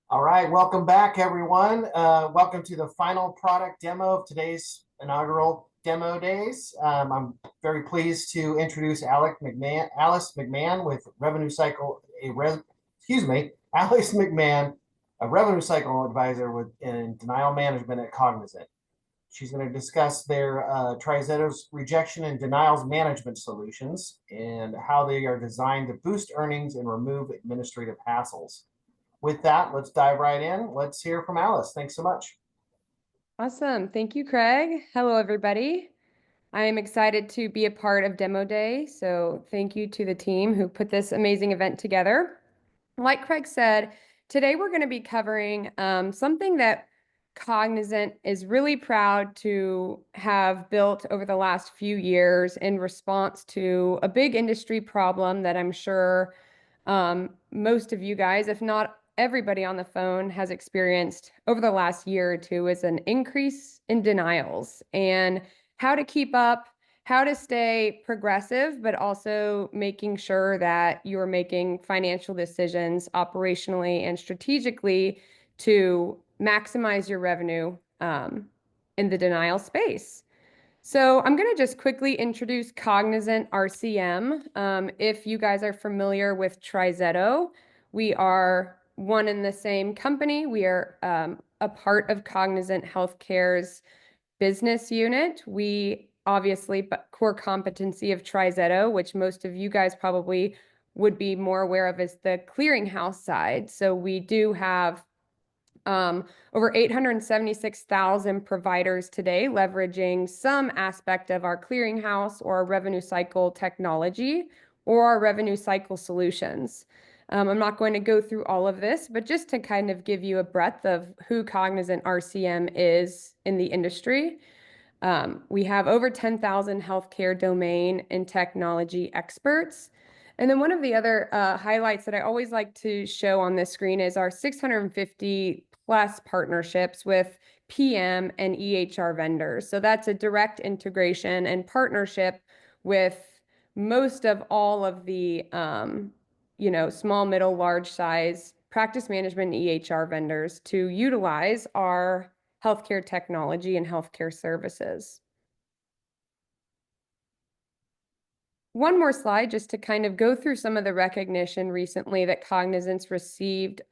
All right, welcome back, everyone. Welcome to the final product demo of today's inaugural demo days. I'm very pleased to introduce Alice McMahon with Revenue Cycle, Alice McMahon, a Revenue Cycle advisor in denial management at Cognizant. She's going to discuss their TriZetto's rejection and denials management solutions and how they are designed to boost earnings and remove administrative hassles. With that, let's dive right in. Let's hear from Alice. Thanks so much. Awesome. Thank you, Craig. Hello, everybody. I am excited to be a part of Demo Day. So thank you to the team who put this amazing event together. Like Craig said, today we're going to be covering something that Cognizant is really proud to have built over the last few years in response to a big industry problem that I'm sure most of you guys, if not everybody on the phone, has experienced over the last year or two, is an increase in denials and how to keep up, how to stay progressive, but also making sure that you are making financial decisions operationally and strategically to maximize your revenue in the denial space. So I'm going to just quickly introduce Cognizant RCM. If you guys are familiar with TriZetto, we are one and the same company. We are a part of Cognizant Healthcare's business unit. We obviously, but core competency of TriZetto, which most of you guys probably would be more aware of, is the clearinghouse side. So we do have over 876,000 providers today leveraging some aspect of our clearinghouse or our revenue cycle technology or our revenue cycle solutions. I'm not going to go through all of this, but just to kind of give you a breadth of who Cognizant RCM is in the industry. We have over 10,000 healthcare domain and technology experts. And then one of the other highlights that I always like to show on this screen is our 650 plus partnerships with PM and EHR vendors. So that's a direct integration and partnership with most of all of the small, middle, large size practice management and EHR vendors to utilize our healthcare technology and healthcare services. One more slide just to kind of go through some of the recognition recently that Cognizant's received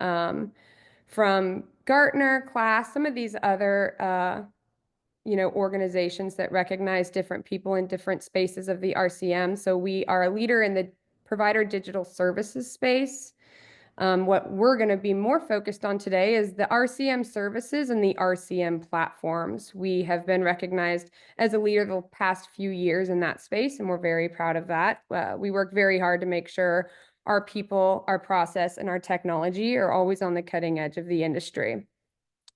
from Gartner, KLAS, some of these other organizations that recognize different people in different spaces of the RCM. So we are a leader in the provider digital services space. What we're going to be more focused on today is the RCM services and the RCM platforms. We have been recognized as a leader the past few years in that space, and we're very proud of that. We work very hard to make sure our people, our process, and our technology are always on the cutting edge of the industry.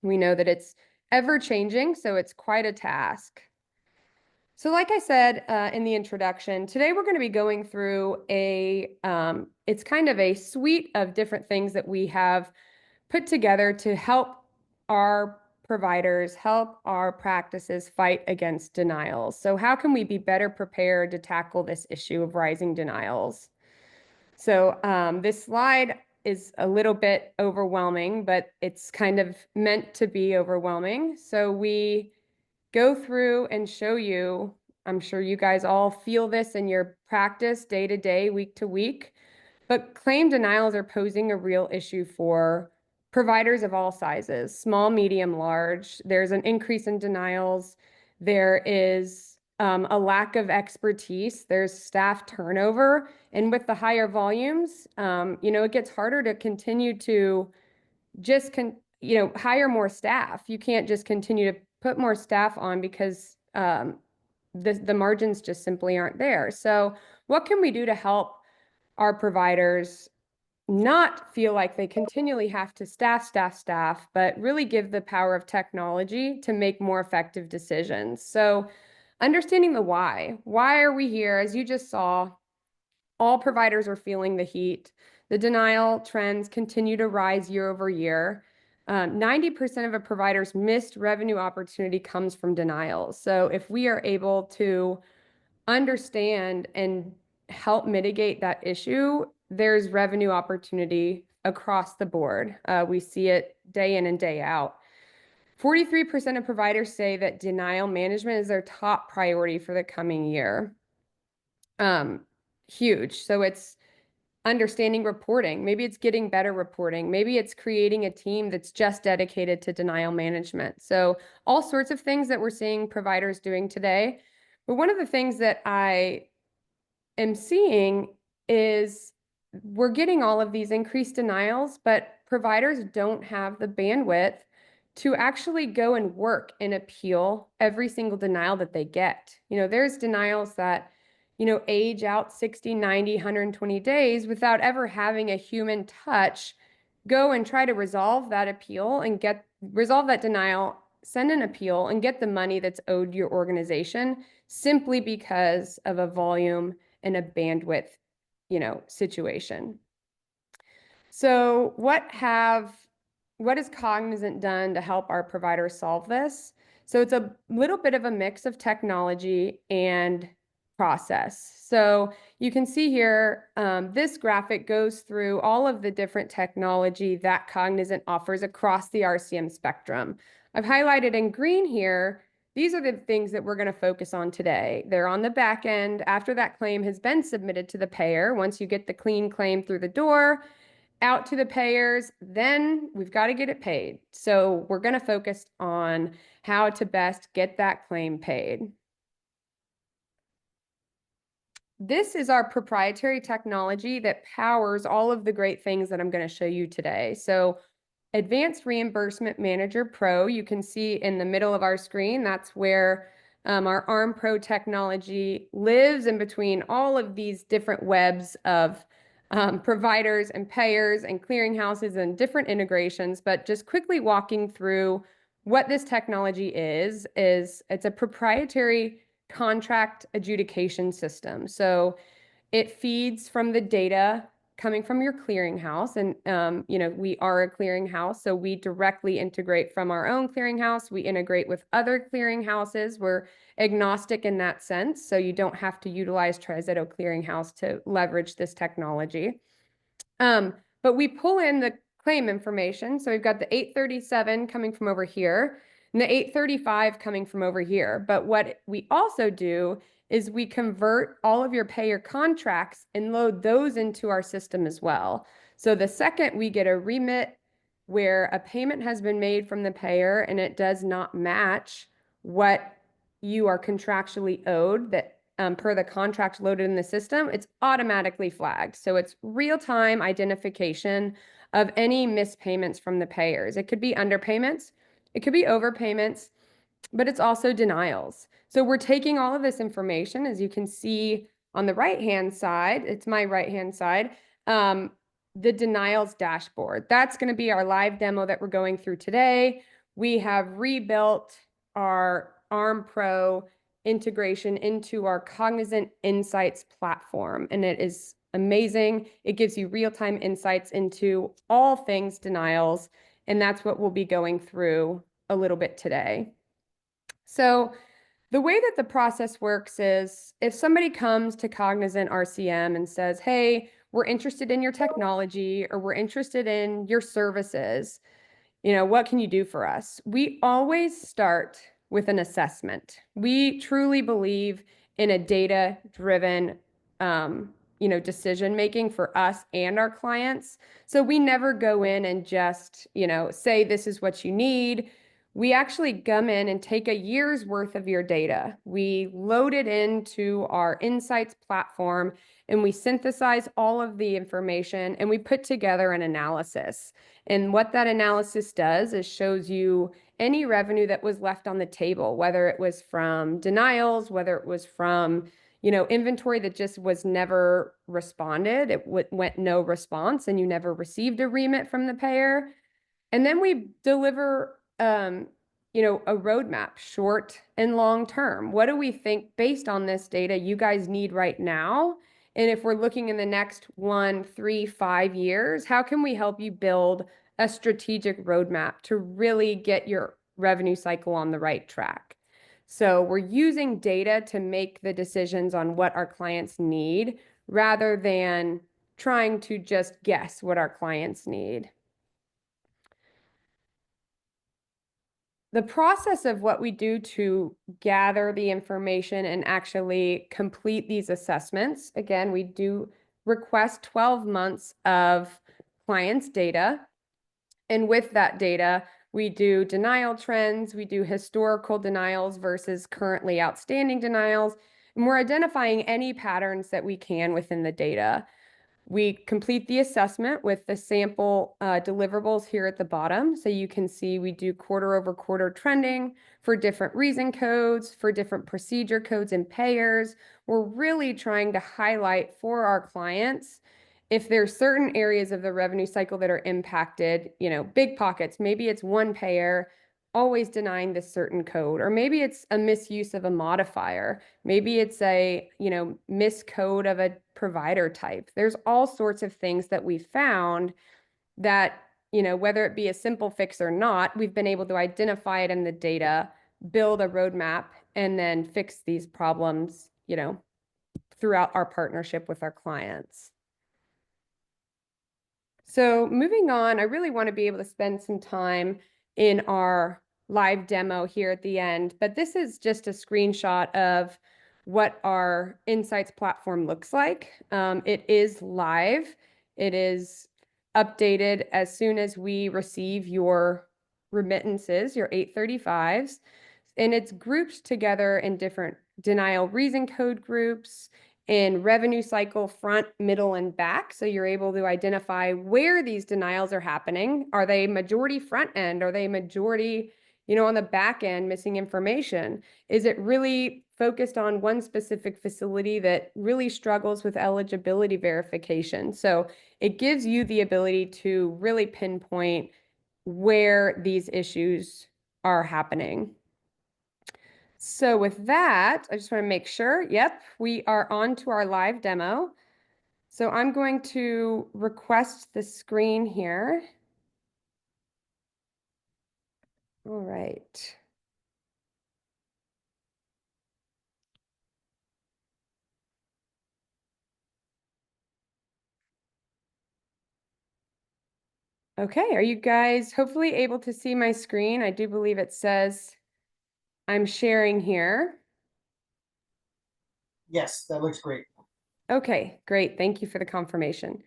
We know that it's ever changing, so it's quite a task. So like I said in the introduction, today we're going to be going through it's kind of a suite of different things that we have put together to help our providers, help our practices fight against denials. So how can we be better prepared to tackle this issue of rising denials? So this slide is a little bit overwhelming, but it's kind of meant to be overwhelming. So we go through and show you, I'm sure you guys all feel this in your practice day to day, week to week, but claim denials are posing a real issue for providers of all sizes, small, medium, large. There's an increase in denials. There is a lack of expertise. There's staff turnover. And with the higher volumes, it gets harder to continue to just hire more staff. You can't just continue to put more staff on because the margins just simply aren't there. So what can we do to help our providers not feel like they continually have to staff, but really give the power of technology to make more effective decisions? So understanding the why. Why are we here? As you just saw, all providers are feeling the heat. The denial trends continue to rise year over year. 90% of a provider's missed revenue opportunity comes from denials. So if we are able to understand and help mitigate that issue, there's revenue opportunity across the board. We see it day in and day out. 43% of providers say that denial management is their top priority for the coming year. Huge. So it's understanding reporting. Maybe it's getting better reporting. Maybe it's creating a team that's just dedicated to denial management. So all sorts of things that we're seeing providers doing today. But one of the things that I am seeing is we're getting all of these increased denials, but providers don't have the bandwidth to actually go and work and appeal every single denial that they get. There's denials that, age out 60, 90, 120 days without ever having a human touch go and try to resolve that appeal and resolve that denial, send an appeal and get the money that's owed your organization simply because of a volume and a bandwidth, situation. So what has Cognizant done to help our providers solve this? So it's a little bit of a mix of technology and process. So you can see here, this graphic goes through all of the different technology that Cognizant offers across the RCM spectrum. I've highlighted in green here, these are the things that we're going to focus on today. They're on the back end after that claim has been submitted to the payer. Once you get the clean claim through the door, out to the payers, then we've got to get it paid. So we're going to focus on how to best get that claim paid. This is our proprietary technology that powers all of the great things that I'm going to show you today. So Advanced Reimbursement Manager Pro, you can see in the middle of our screen, that's where our ARM Pro technology lives in between all of these different webs of providers and payers and clearinghouses and different integrations. But just quickly walking through what this technology is it's a proprietary contract adjudication system. So it feeds from the data coming from your clearinghouse. And, we are a clearinghouse, so we directly integrate from our own clearinghouse. We integrate with other clearinghouses. We're agnostic in that sense, so you don't have to utilize TriZetto Clearinghouse to leverage this technology. But we pull in the claim information. So we've got the 837 coming from over here and the 835 coming from over here. But what we also do is we convert all of your payer contracts and load those into our system as well. So the second we get a remit where a payment has been made from the payer and it does not match what you are contractually owed that per the contract loaded in the system, it's automatically flagged. So it's real-time identification of any missed payments from the payers. It could be underpayments, it could be overpayments, but it's also denials. So we're taking all of this information, as you can see on the right-hand side, it's my right-hand side, the denials dashboard. That's going to be our live demo that we're going through today. We have rebuilt our ARM Pro integration into our Cognizant Insights platform, and it is amazing. It gives you real-time insights into all things denials, and that's what we'll be going through a little bit today. So the way that the process works is if somebody comes to Cognizant RCM and says, hey, we're interested in your technology or we're interested in your services, what can you do for us? We always start with an assessment. We truly believe in a data-driven, decision making for us and our clients. So we never go in and just, say this is what you need. We actually come in and take a year's worth of your data. We load it into our Insights platform and we synthesize all of the information and we put together an analysis. And what that analysis does is shows you any revenue that was left on the table, whether it was from denials, whether it was from, inventory that just was never responded. It went no response and you never received a remit from the payer. And then we deliver, a roadmap, short and long term. What do we think based on this data you guys need right now? And if we're looking in the next 1, 3, 5 years, how can we help you build a strategic roadmap to really get your revenue cycle on the right track? So we're using data to make the decisions on what our clients need rather than trying to just guess what our clients need. The process of what we do to gather the information and actually complete these assessments, again, we do request 12 months of clients' data. And with that data, we do denial trends, we do historical denials versus currently outstanding denials, and we're identifying any patterns that we can within the data. We complete the assessment with the sample deliverables here at the bottom. So you can see we do quarter over quarter trending for different reason codes, for different procedure codes and payers. We're really trying to highlight for our clients if there's certain areas of the revenue cycle that are impacted, big pockets, maybe it's one payer always denying this certain code, or maybe it's a misuse of a modifier. Maybe it's a, miscode of a provider type. There's all sorts of things that we found that, whether it be a simple fix or not, we've been able to identify it in the data, build a roadmap, and then fix these problems, throughout our partnership with our clients. So moving on, I really want to be able to spend some time in our live demo here at the end, but this is just a screenshot of what our Insights platform looks like. It is live. It is updated as soon as we receive your remittances, your 835s, and it's grouped together in different denial reason code groups in revenue cycle front, middle, and back. So you're able to identify where these denials are happening. Are they majority front end? Are they majority, on the back end missing information? Is it really focused on one specific facility that really struggles with eligibility verification? So it gives you the ability to really pinpoint where these issues are happening. So with that, I just want to make sure, yep, we are on to our live demo. So I'm going to request the screen here. All right. Okay, are you guys hopefully able to see my screen? I do believe it says I'm sharing here. Yes, that looks great. Okay, great. Thank you for the confirmation.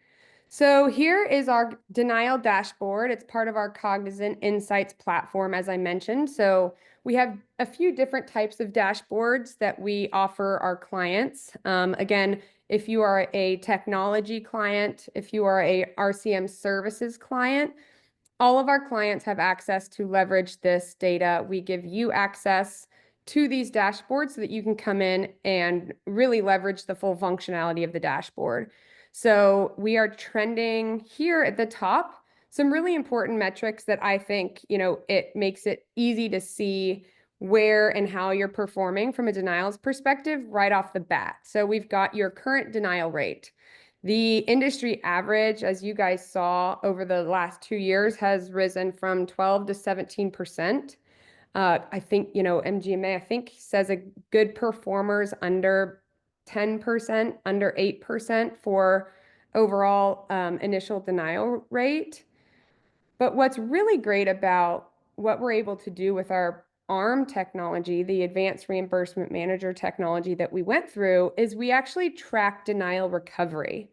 So here is our denial dashboard. It's part of our Cognizant Insights platform, as I mentioned. So we have a few different types of dashboards that we offer our clients. Again, if you are a technology client, if you are a RCM services client, all of our clients have access to leverage this data. We give you access to these dashboards so that you can come in and really leverage the full functionality of the dashboard. So we are trending here at the top, some really important metrics that I think, it makes it easy to see where and how you're performing from a denials perspective right off the bat. So we've got your current denial rate. The industry average, as you guys saw over the last 2 years, has risen from 12 to 17%. I think, MGMA, I think, says a good performers under 10%, under 8% for overall initial denial rate. But what's really great about what we're able to do with our ARM technology, the Advanced Reimbursement Manager technology that we went through, is we actually track denial recovery.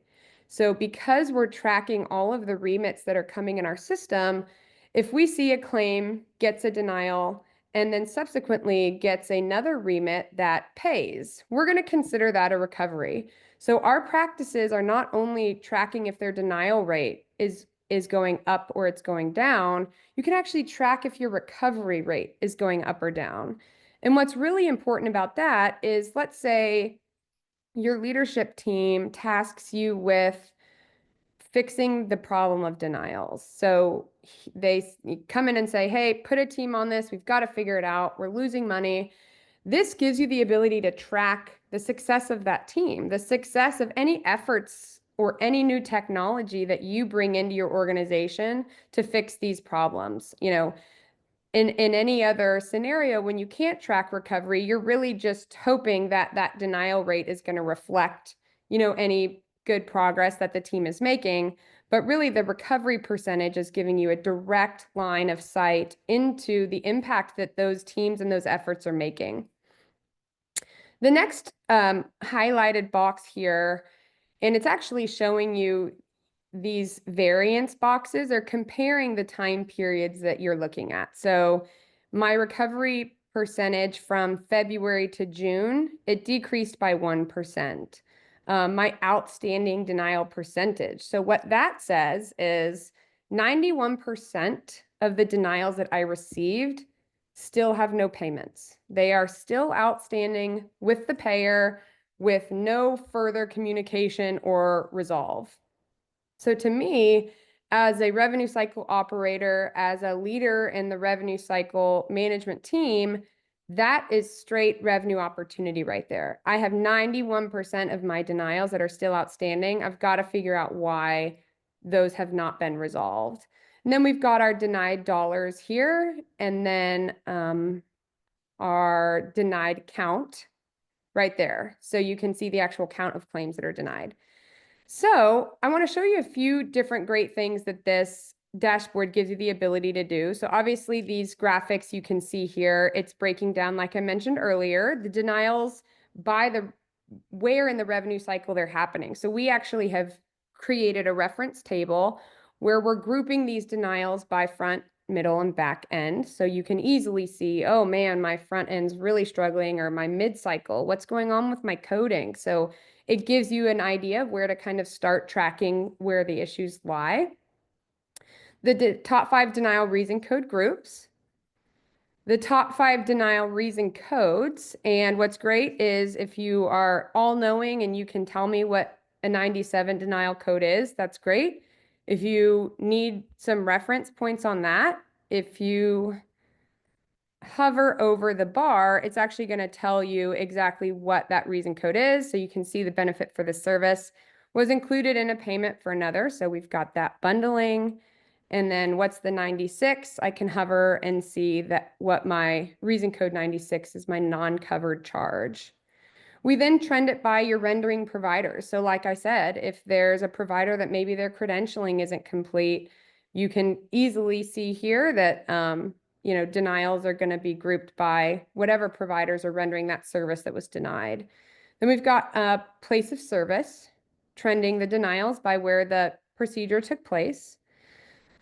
So because we're tracking all of the remits that are coming in our system, if we see a claim gets a denial and then subsequently gets another remit that pays, we're going to consider that a recovery. So our practices are not only tracking if their denial rate is going up or it's going down, you can actually track if your recovery rate is going up or down. And what's really important about that is, let's say your leadership team tasks you with fixing the problem of denials. So they come in and say, hey, put a team on this. We've got to figure it out. We're losing money. This gives you the ability to track the success of that team, the success of any efforts or any new technology that you bring into your organization to fix these problems. In any other scenario, when you can't track recovery, you're really just hoping that that denial rate is going to reflect, any good progress that the team is making, but really the recovery percentage is giving you a direct line of sight into the impact that those teams and those efforts are making. The next highlighted box here, and it's actually showing you these variance boxes are comparing the time periods that you're looking at. So my recovery percentage from February to June, it decreased by 1%. My outstanding denial percentage. So what that says is 91% of the denials that I received still have no payments. They are still outstanding with the payer with no further communication or resolve. So to me, as a revenue cycle operator, as a leader in the revenue cycle management team, that is straight revenue opportunity right there. I have 91% of my denials that are still outstanding. I've got to figure out why those have not been resolved. And then we've got our denied dollars here, and then our denied count right there. So you can see the actual count of claims that are denied. So I want to show you a few different great things that this dashboard gives you the ability to do. So obviously these graphics you can see here, it's breaking down, like I mentioned earlier, the denials by the where in the revenue cycle they're happening. So we actually have created a reference table where we're grouping these denials by front, middle, and back end. So you can easily see, oh man, my front end's really struggling, or my mid-cycle, what's going on with my coding? So it gives you an idea of where to kind of start tracking where the issues lie. The top 5 denial reason code groups, the top 5 denial reason codes. And what's great is if you are all knowing and you can tell me what a 97 denial code is, that's great. If you need some reference points on that, if you hover over the bar, it's actually going to tell you exactly what that reason code is. So you can see the benefit for the service was included in a payment for another. So we've got that bundling. And then what's the 96? I can hover and see that what my reason code 96 is, my non-covered charge. We then trend it by your rendering providers. So like I said, if there's a provider that maybe their credentialing isn't complete, you can easily see here that denials are going to be grouped by whatever providers are rendering that service that was denied. Then we've got a place of service, trending the denials by where the procedure took place.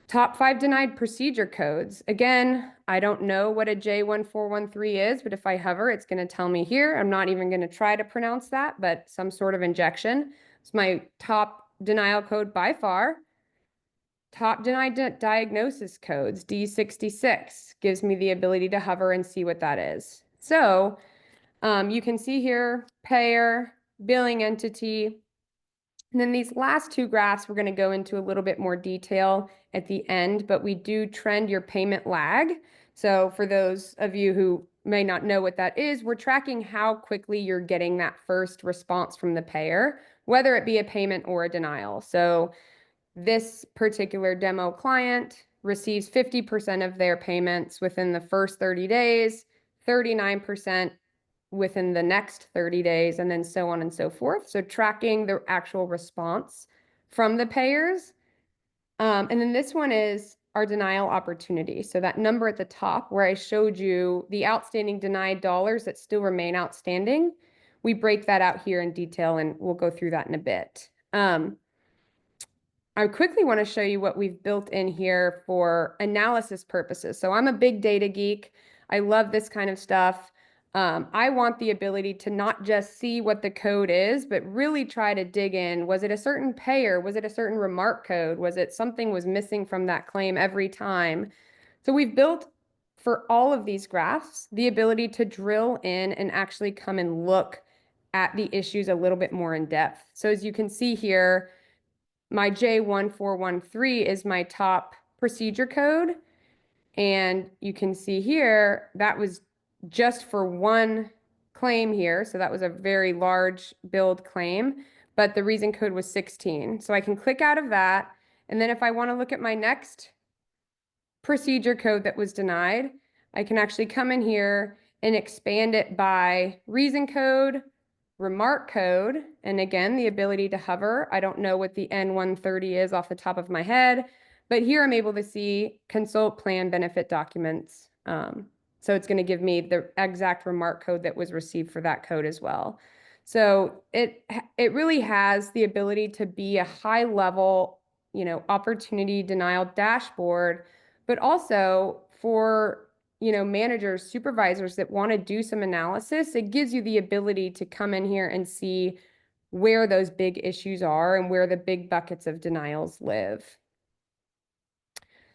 Top 5 denied procedure codes. Again, I don't know what a J1413 is, but if I hover, it's going to tell me here. I'm not even going to try to pronounce that, but some sort of injection. It's my top denial code by far. Top denied diagnosis codes, D66, gives me the ability to hover and see what that is. So you can see here, payer, billing entity. And then these last 2 graphs, we're going to go into a little bit more detail at the end, but we do trend your payment lag. So for those of you who may not know what that is, we're tracking how quickly you're getting that first response from the payer, whether it be a payment or a denial. So this particular demo client receives 50% of their payments within the first 30 days, 39% within the next 30 days, and then so on and so forth. So tracking the actual response from the payers. And then this one is our denial opportunity. So that number at the top where I showed you the outstanding denied dollars that still remain outstanding, we break that out here in detail, and we'll go through that in a bit. I quickly want to show you what we've built in here for analysis purposes. So I'm a big data geek. I love this kind of stuff. I want the ability to not just see what the code is, but really try to dig in. Was it a certain payer? Was it a certain remark code? Was it something was missing from that claim every time? So we've built for all of these graphs the ability to drill in and actually come and look at the issues a little bit more in depth. So as you can see here, my J1413 is my top procedure code. And you can see here, that was just for one claim here. So that was a very large build claim, but the reason code was 16. So I can click out of that. And then if I want to look at my next procedure code that was denied, I can actually come in here and expand it by reason code, remark code, and again, the ability to hover. I don't know what the N130 is off the top of my head, but here I'm able to see consult plan benefit documents. So it's going to give me the exact remark code that was received for that code as well. So it really has the ability to be a high level, opportunity denial dashboard, but also for managers, supervisors that want to do some analysis, it gives you the ability to come in here and see where those big issues are and where the big buckets of denials live.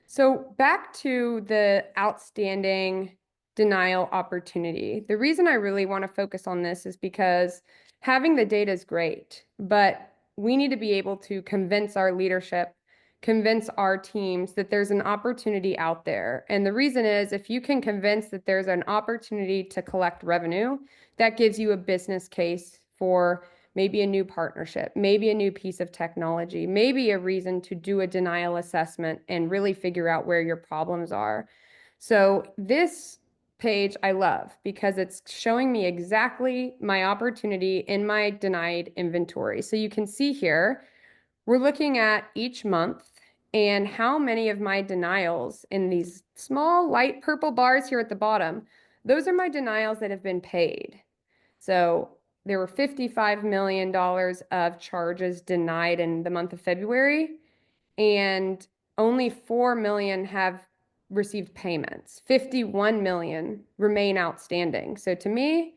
So back to the outstanding denial opportunity. The reason I really want to focus on this is because having the data is great, but we need to be able to convince our leadership, convince our teams that there's an opportunity out there. And the reason is if you can convince that there's an opportunity to collect revenue, that gives you a business case for maybe a new partnership, maybe a new piece of technology, maybe a reason to do a denial assessment and really figure out where your problems are. So this page I love because it's showing me exactly my opportunity in my denied inventory. So you can see here, we're looking at each month and how many of my denials in these small light purple bars here at the bottom, those are my denials that have been paid. So there were $55 million of charges denied in the month of February, and only 4 million have received payments. 51 million remain outstanding. So to me,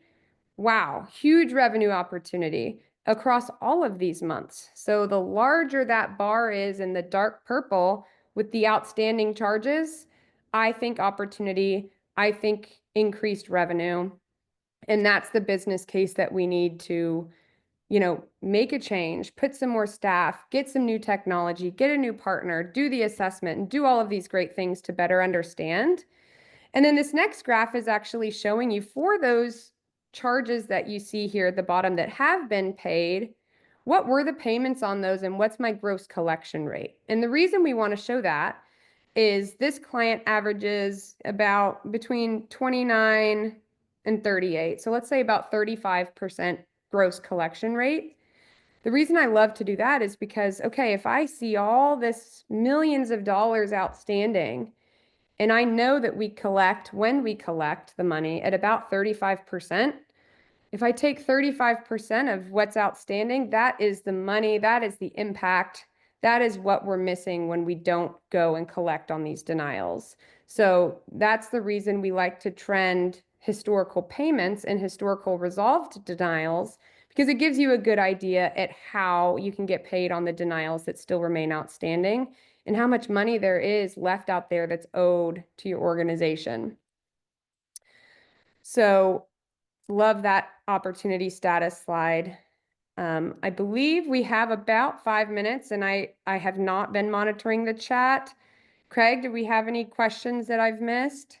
wow, huge revenue opportunity across all of these months. So the larger that bar is in the dark purple with the outstanding charges, I think opportunity, I think increased revenue. And that's the business case that we need to, make a change, put some more staff, get some new technology, get a new partner, do the assessment, and do all of these great things to better understand. And then this next graph is actually showing you for those charges that you see here at the bottom that have been paid, what were the payments on those and what's my gross collection rate? And the reason we want to show that is this client averages about between 29 and 38. So let's say about 35% gross collection rate. The reason I love to do that is because, okay, if I see all this millions of dollars outstanding, and I know that we collect, when we collect the money at about 35%, if I take 35% of what's outstanding, that is the money, that is the impact, that is what we're missing when we don't go and collect on these denials. So that's the reason we like to trend historical payments and historical resolved denials, because it gives you a good idea at how you can get paid on the denials that still remain outstanding and how much money there is left out there that's owed to your organization. So love that opportunity status slide. I believe we have about 5 minutes, and I have not been monitoring the chat. Craig, do we have any questions that I've missed?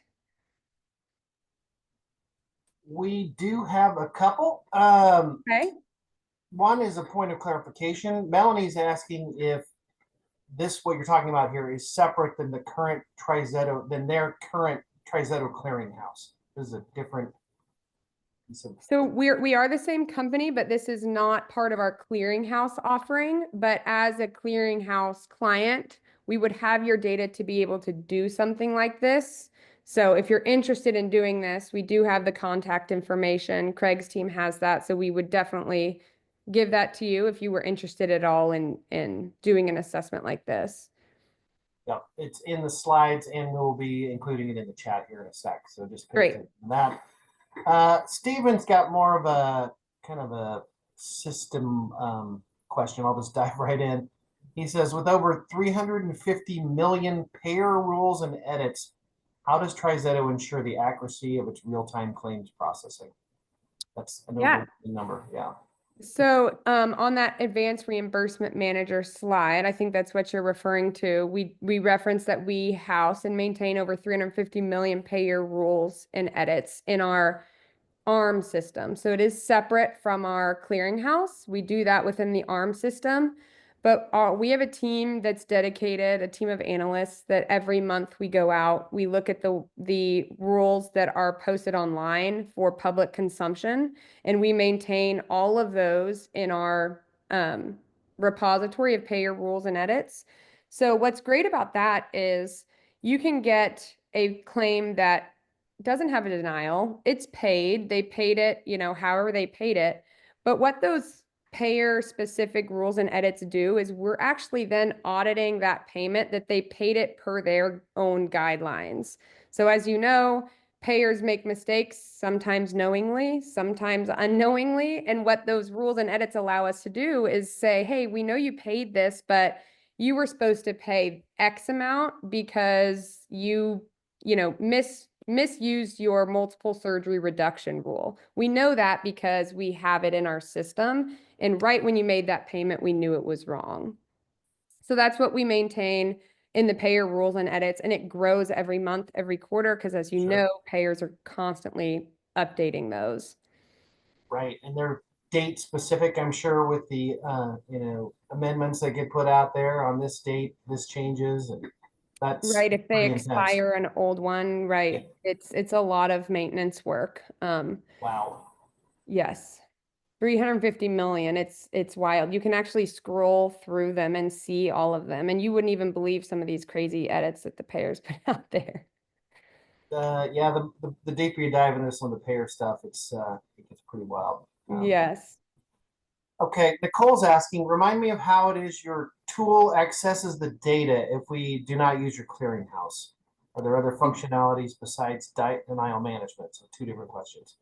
We do have a couple. Okay. One is a point of clarification. Melanie's asking if this, what you're talking about here, is separate than the current Trizetto, than their current Trizetto clearinghouse. This is a different piece of. So we are the same company, but this is not part of our clearinghouse offering. But as a clearinghouse client, we would have your data to be able to do something like this. So if you're interested in doing this, we do have the contact information. Craig's team has that. So we would definitely give that to you if you were interested at all in doing an assessment like this. Yeah, it's in the slides and we'll be including it in the chat here in a sec. So just pay Great. attention to that. Steven's got more of a kind of a system question. I'll just dive right in. He says, with over 350 million payer rules and edits, how does Trizetto ensure the accuracy of its real-time claims processing? That's another number. Yeah. So on that advanced reimbursement manager slide, I think that's what you're referring to. We reference that we house and maintain over 350 million payer rules and edits in our ARM system. So it is separate from our clearinghouse. We do that within the ARM system. but we have a team that's dedicated, a team of analysts that every month we go out, we look at the rules that are posted online for public consumption, and we maintain all of those in our repository of payer rules and edits. So what's great about that is you can get a claim that doesn't have a denial. It's paid. They paid it, however they paid it. But what those payer specific rules and edits do is we're actually then auditing that payment that they paid it per their own guidelines. So as you know, payers make mistakes, sometimes knowingly, sometimes unknowingly. And what those rules and edits allow us to do is say, hey, we know you paid this, but you were supposed to pay X amount because misused your multiple surgery reduction rule. We know that because we have it in our system. And right when you made that payment, we knew it was wrong. So that's what we maintain in the payer rules and edits. And it grows every month, every quarter, because as you know, payers are constantly updating those. Right. And they're date specific, I'm sure, with the amendments that get put out there on this date, this changes, and that's right. If they pretty intense. expire an old one, right. Yeah. It's a lot of maintenance work. Wow. Yes. 350 million. It's wild. You can actually scroll through them and see all of them, and you wouldn't even believe some of these crazy edits that the payers put out there. Yeah, the deeper you dive into some of the payer stuff, it gets pretty wild. Yes. Okay, Nicole's asking, remind me of how it is your tool accesses the data if we do not use your clearinghouse. Are there other functionalities besides denial management? So two different questions.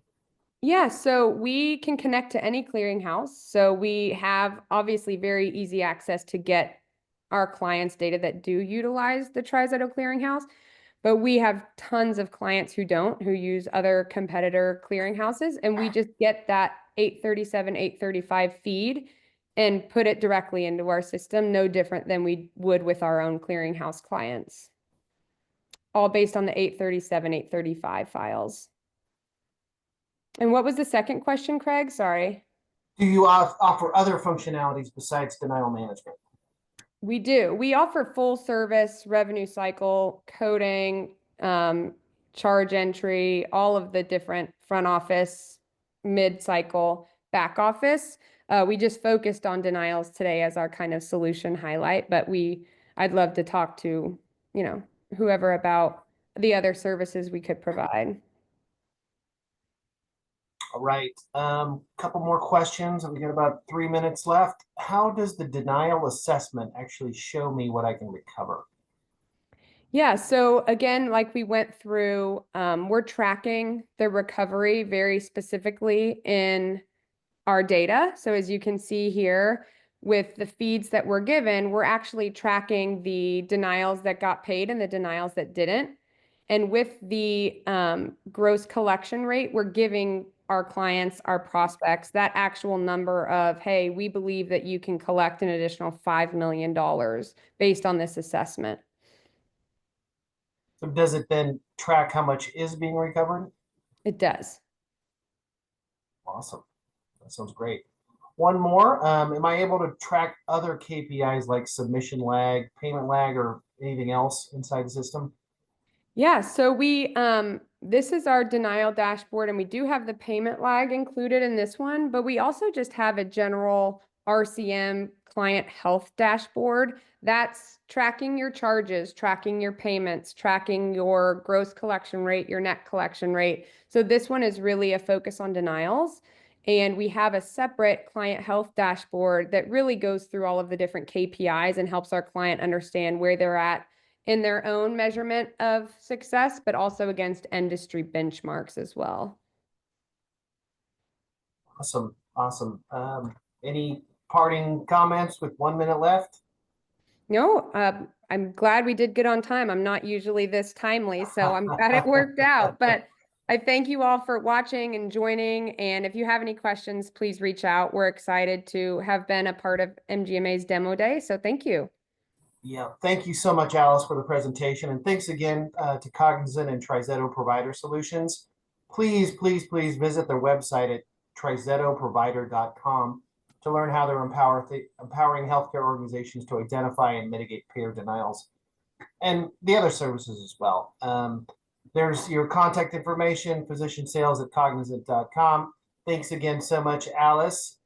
Yeah, so we can connect to any clearinghouse. So we have obviously very easy access to get our clients' data that do utilize the TriZetto clearinghouse. But we have tons of clients who don't, who use other competitor clearinghouses, and we just get that 837, 835 feed and put it directly into our system, no different than we would with our own clearinghouse clients. All based on the 837, 835 files. And what was the second question, Craig? Sorry. Do you offer other functionalities besides denial management? We do. We offer full service revenue cycle, coding, charge entry, all of the different front office, mid-cycle, back office. We just focused on denials today as our kind of solution highlight, but I'd love to talk to, whoever about the other services we could provide. All right. Couple more questions. We got about 3 minutes left. How does the denial assessment actually show me what I can recover? Yeah, so again, like we went through, we're tracking the recovery very specifically in our data. So as you can see here, with the feeds that we're given, we're actually tracking the denials that got paid and the denials that didn't. And with the gross collection rate, we're giving our clients, our prospects, that actual number of, hey, we believe that you can collect an additional $5 million based on this assessment. So does it then track how much is being recovered? It does. Awesome. That sounds great. One more. Am I able to track other KPIs like submission lag, payment lag, or anything else inside the system? Yeah, so this is our denial dashboard, and we do have the payment lag included in this one, but we also just have a general RCM client health dashboard that's tracking your charges, tracking your payments, tracking your gross collection rate, your net collection rate. So this one is really a focus on denials. And we have a separate client health dashboard that really goes through all of the different KPIs and helps our client understand where they're at in their own measurement of success, but also against industry benchmarks as well. Awesome. Awesome. Any parting comments with 1 minute left? No, I'm glad we did good on time. I'm not usually this timely, so I'm glad it worked out. But I thank you all for watching and joining. And if you have any questions, please reach out. We're excited to have been a part of MGMA's demo day. So thank you. Yeah, thank you so much, Alice, for the presentation. And thanks again to Cognizant and TriZetto Provider Solutions. Please, please, please visit their website at trizettoprovider.com to learn how they're empowering healthcare organizations to identify and mitigate payer denials and the other services as well. There's your contact information, physiciansales@cognizant.com. Thanks again so much, Alice.